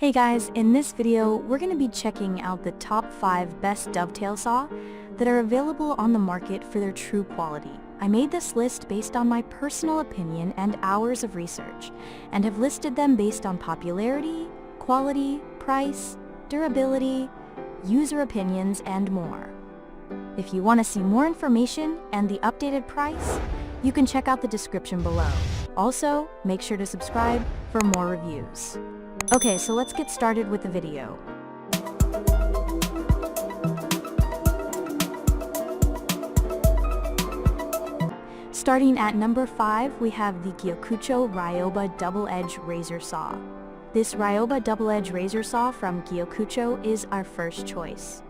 Hey guys, in this video, we're going to be checking out the top 5 best dovetail saw that are available on the market for their true quality. I made this list based on my personal opinion and hours of research, and have listed them based on popularity, quality, price, durability, user opinions, and more. If you want to see more information and the updated price, you can check out the description below. Also, make sure to subscribe for more reviews. Okay, so let's get started with the video. Starting at number 5, we have the Guyokucho Ryoba double-edge razor saw. This Ryoba double-edge razor saw from Guyokucho is our first choice.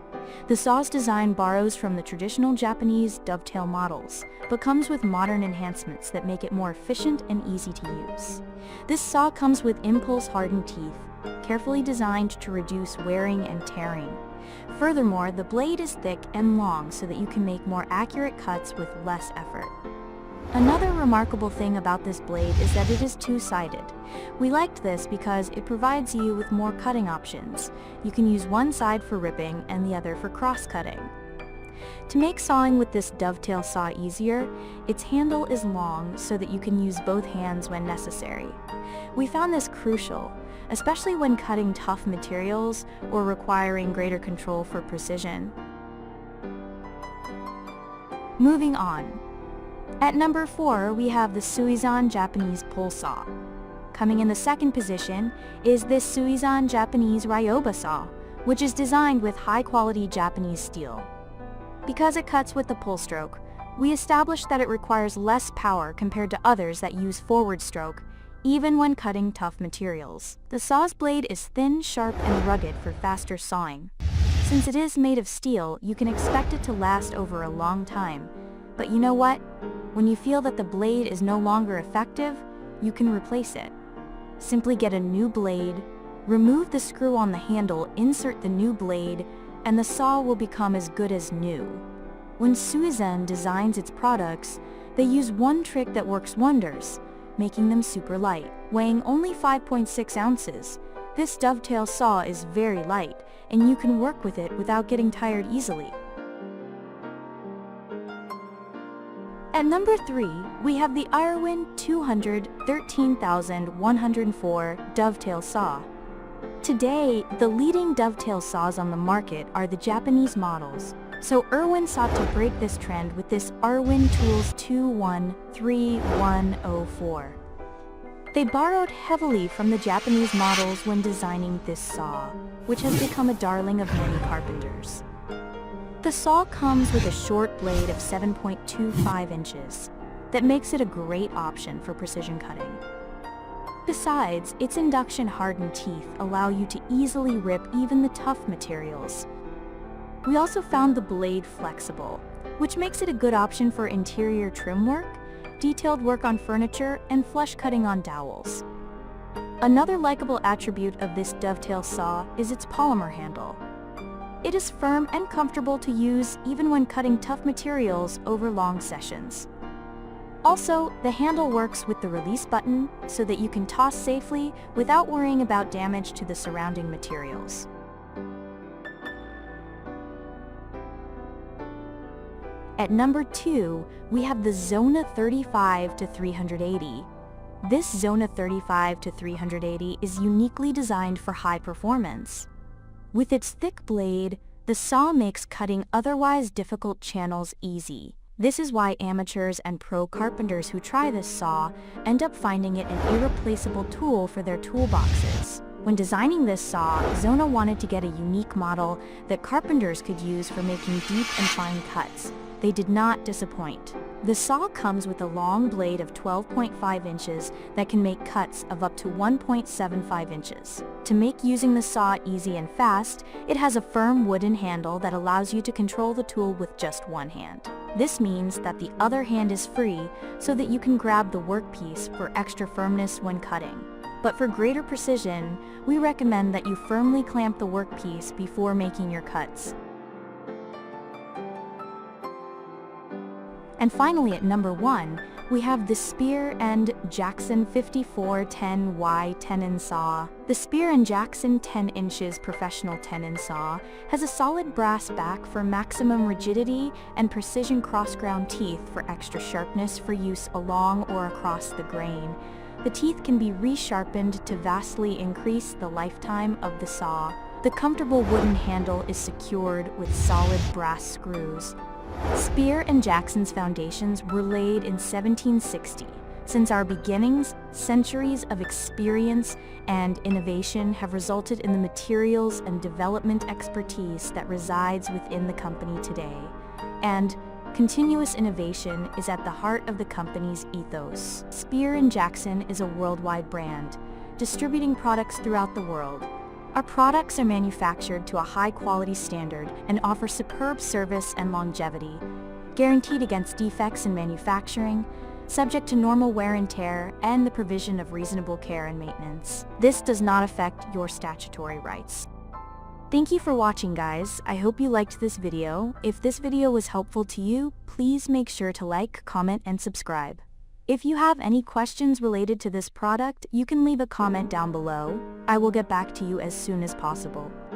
The saw's design borrows from the traditional Japanese dovetail models, but comes with modern enhancements that make it more efficient and easy to use. This saw comes with impulse-hardened teeth, carefully designed to reduce wearing and tearing. Furthermore, the blade is thick and long so that you can make more accurate cuts with less effort. Another remarkable thing about this blade is that it is two-sided. We liked this because it provides you with more cutting options. You can use one side for ripping and the other for cross-cutting. To make sawing with this dovetail saw easier, its handle is long so that you can use both hands when necessary. We found this crucial, especially when cutting tough materials or requiring greater control for precision. Moving on. At number 4, we have the Suizan Japanese pole saw. Coming in the second position is this Suizan Japanese Ryoba saw, which is designed with high-quality Japanese steel. Because it cuts with the pull stroke, we established that it requires less power compared to others that use forward stroke, even when cutting tough materials. The saw's blade is thin, sharp, and rugged for faster sawing. Since it is made of steel, you can expect it to last over a long time. But you know what? When you feel that the blade is no longer effective, you can replace it. Simply get a new blade, remove the screw on the handle, insert the new blade, and the saw will become as good as new. When Suizan designs its products, they use one trick that works wonders, making them super light. Weighing only 5.6 ounces, this dovetail saw is very light, and you can work with it without getting tired easily. At number 3, we have the Irwin 13104 dovetail saw. Today, the leading dovetail saws on the market are the Japanese models, so Irwin sought to break this trend with this Irwin Tools 213104. They borrowed heavily from the Japanese models when designing this saw, which has become a darling of many carpenters. The saw comes with a short blade of 7.25 inches that makes it a great option for precision cutting. Besides, its induction-hardened teeth allow you to easily rip even the tough materials. We also found the blade flexible, which makes it a good option for interior trim work, detailed work on furniture, and flush cutting on dowels. Another likable attribute of this dovetail saw is its polymer handle. It is firm and comfortable to use even when cutting tough materials over long sessions. Also, the handle works with the release button so that you can toss safely without worrying about damage to the surrounding materials. At number 2, we have the Zona 35-380. This Zona 35-380 is uniquely designed for high performance. With its thick blade, the saw makes cutting otherwise difficult channels easy. This is why amateurs and pro carpenters who try this saw end up finding it an irreplaceable tool for their toolboxes. When designing this saw, Zona wanted to get a unique model that carpenters could use for making deep and fine cuts. They did not disappoint. The saw comes with a long blade of 12.5 inches that can make cuts of up to 1.75 inches. To make using the saw easy and fast, it has a firm wooden handle that allows you to control the tool with just one hand. This means that the other hand is free so that you can grab the workpiece for extra firmness when cutting. But for greater precision, we recommend that you firmly clamp the workpiece before making your cuts. And finally, at number 1, we have the Spear and Jackson 5410Y Tenon Saw. The Spear and Jackson 10 inches professional Tenon Saw has a solid brass back for maximum rigidity and precision cross-ground teeth for extra sharpness for use along or across the grain. The teeth can be resharpened to vastly increase the lifetime of the saw. The comfortable wooden handle is secured with solid brass screws. Spear and Jackson's foundations were laid in 1760. Since our beginnings, centuries of experience and innovation have resulted in the materials and development expertise that resides within the company today. And continuous innovation is at the heart of the company's ethos. Spear and Jackson is a worldwide brand, distributing products throughout the world. Our products are manufactured to a high-quality standard and offer superb service and longevity, guaranteed against defects in manufacturing, subject to normal wear and tear, and the provision of reasonable care and maintenance. This does not affect your statutory rights. Thank you for watching, guys. I hope you liked this video. If this video was helpful to you, please make sure to like, comment, and subscribe. If you have any questions related to this product, you can leave a comment down below. I will get back to you as soon as possible.